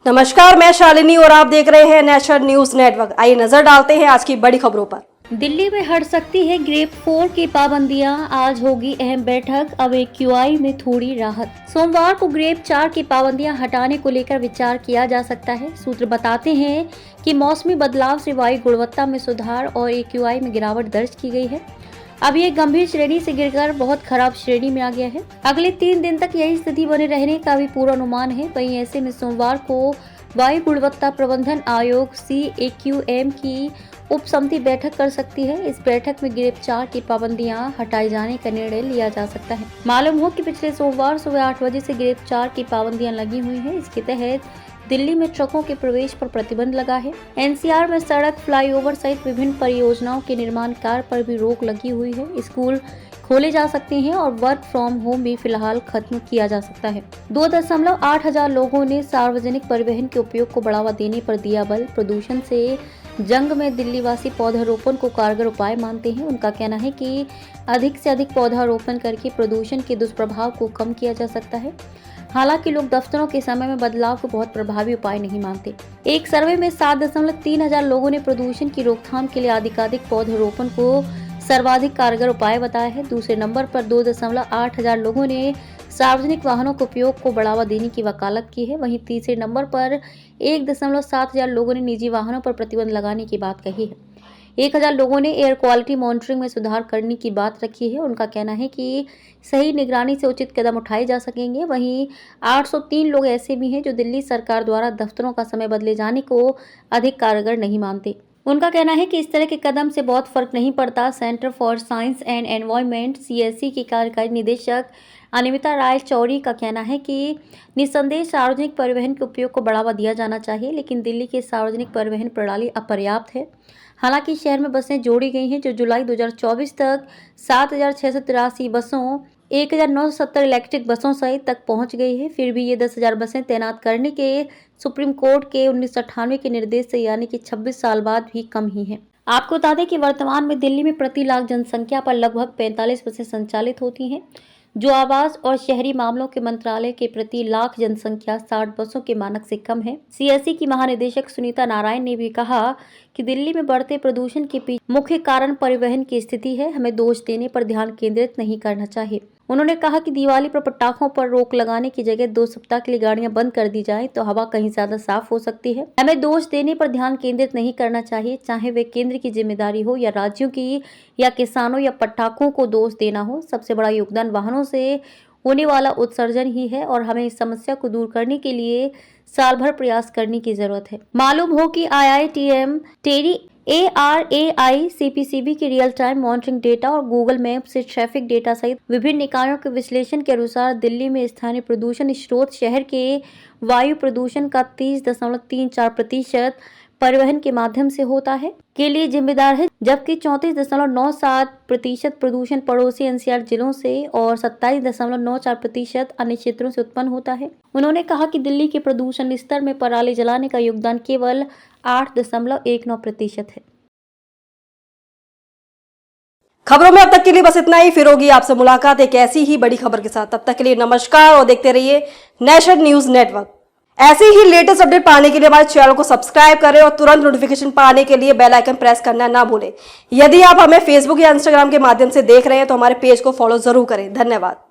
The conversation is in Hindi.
नमस्कार, मैं शालिनी और आप देख रहे हैं नेशनल न्यूज नेटवर्क। आइए नजर डालते हैं आज की बड़ी खबरों पर। दिल्ली में हट सकती है ग्रेप 4 की पाबंदियां, आज होगी अहम बैठक, अब AQI में थोड़ी राहत। सोमवार को ग्रेप 4 की पाबंदियां हटाने को लेकर विचार किया जा सकता है। सूत्र बताते हैं कि मौसमी बदलाव से वायु गुणवत्ता में सुधार और AQI में गिरावट दर्ज की गई है। अब ये गंभीर श्रेणी से गिरकर बहुत खराब श्रेणी में आ गया है। अगले 3 दिन तक यही स्थिति बने रहने का भी पूर्वानुमान है। वहीं ऐसे में सोमवार को वायु गुणवत्ता प्रबंधन आयोग CAQM की उप समिति बैठक कर सकती है। इस बैठक में ग्रेप 4 की पाबंदियां हटाए जाने का निर्णय लिया जा सकता है। मालूम हो कि पिछले सोमवार सुबह 8 बजे से ग्रेप 4 की पाबंदियां लगी हुई हैं। इसके तहत दिल्ली में ट्रकों के प्रवेश पर प्रतिबंध लगा है। NCR में सड़क, फ्लाईओवर सहित विभिन्न परियोजनाओं के निर्माण कार्य पर भी रोक लगी हुई है। स्कूल खोले जा सकते हैं और वर्क फ्रॉम होम भी फिलहाल खत्म किया जा सकता है। 2.8 हजार लोगों ने सार्वजनिक परिवहन के उपयोग को बढ़ावा देने पर दिया बल। प्रदूषण से जंग में दिल्ली वासी पौधारोपण को कारगर उपाय मानते हैं। उनका कहना है कि अधिक से अधिक पौधारोपण करके प्रदूषण के दुष्प्रभाव को कम किया जा सकता है। हालांकि लोग दफ्तरों के समय में बदलाव को बहुत प्रभावी उपाय नहीं मानते। एक सर्वे में 7.3 हजार लोगों ने प्रदूषण की रोकथाम के लिए अधिकाधिक पौधारोपण को सर्वाधिक कारगर उपाय बताया है। दूसरे नंबर पर 2.8 हजार लोगों ने सार्वजनिक वाहनों के उपयोग को बढ़ावा देने की वकालत की है। वहीं तीसरे नंबर पर 1.7 हजार लोगों ने निजी वाहनों पर प्रतिबंध लगाने की बात कही है। 1,000 लोगों ने एयर क्वालिटी मॉनिटरिंग में सुधार करने की बात रखी है। उनका कहना है कि सही निगरानी से उचित कदम उठाए जा सकेंगे। वहीं 803 लोग ऐसे भी हैं जो दिल्ली सरकार द्वारा दफ्तरों का समय बदले जाने को अधिक कारगर नहीं मानते। उनका कहना है कि इस तरह के कदम से बहुत फर्क नहीं पड़ता। Centre for science and environment CSE की कार्यकारी निदेशक अनिमिता राय चौरी का कहना है कि निस्संदेह सार्वजनिक परिवहन के उपयोग को बढ़ावा दिया जाना चाहिए, लेकिन दिल्ली की सार्वजनिक परिवहन प्रणाली अपर्याप्त है। हालांकि शहर में बसें जोड़ी गई हैं जो जुलाई 2024 तक 7,683 बसों, 1,970 इलेक्ट्रिक बसों सहित तक पहुंच गई है। फिर भी ये 10,000 बसें तैनात करने के सुप्रीम कोर्ट के 1998 के निर्देश से यानी कि 26 साल बाद भी कम ही है। आपको बता दें कि वर्तमान में दिल्ली में प्रति लाख जनसंख्या पर लगभग 45 बसें संचालित होती हैं, जो आवास और शहरी मामलों के मंत्रालय के प्रति लाख जनसंख्या 60 बसों के मानक से कम है। CSE की महानिदेशक सुनीता नारायण ने भी कहा कि दिल्ली में बढ़ते प्रदूषण के पीछे मुख्य कारण परिवहन की स्थिति है। हमें दोष देने पर ध्यान केंद्रित नहीं करना चाहिए। उन्होंने कहा कि दिवाली पर पटाखों पर रोक लगाने की जगह 2 सप्ताह के लिए गाड़ियां बंद कर दी जाएं तो हवा कहीं ज्यादा साफ हो सकती है। हमें दोष देने पर ध्यान केंद्रित नहीं करना चाहिए, चाहे वे केंद्र की जिम्मेदारी हो या राज्यों की या किसानों या पटाखों को दोष देना हो। सबसे बड़ा योगदान वाहनों से होने वाला उत्सर्जन ही है और हमें इस समस्या को दूर करने के लिए साल भर प्रयास करने की जरूरत है। मालूम हो कि IITM, टेरी, ARAI, CPCB की रियल टाइम मॉनिटरिंग डेटा और गूगल मैप से ट्रैफिक डेटा सहित विभिन्न निकायों के विश्लेषण के अनुसार दिल्ली में स्थानीय प्रदूषण स्रोत शहर के वायु प्रदूषण का 30.34% परिवहन के माध्यम से होता है के लिए जिम्मेदार है, जबकि 34.97% प्रदूषण पड़ोसी NCR जिलों से और 27.94% अन्य क्षेत्रों से उत्पन्न होता है। उन्होंने कहा कि दिल्ली के प्रदूषण स्तर में पराली जलाने का योगदान केवल 8.19% है। खबरों में अब तक के लिए बस इतना ही। फिर होगी आपसे मुलाकात एक ऐसी ही बड़ी खबर के साथ। तब तक के लिए नमस्कार और देखते रहिए नेशनल न्यूज नेटवर्क। ऐसे ही लेटेस्ट अपडेट पाने के लिए हमारे चैनल को सब्सक्राइब करें और तुरंत नोटिफिकेशन पाने के लिए बेल आइकन प्रेस करना ना भूलें। यदि आप हमें फेसबुक या इंस्टाग्राम के माध्यम से देख रहे हैं तो हमारे पेज को फॉलो जरूर करें। धन्यवाद।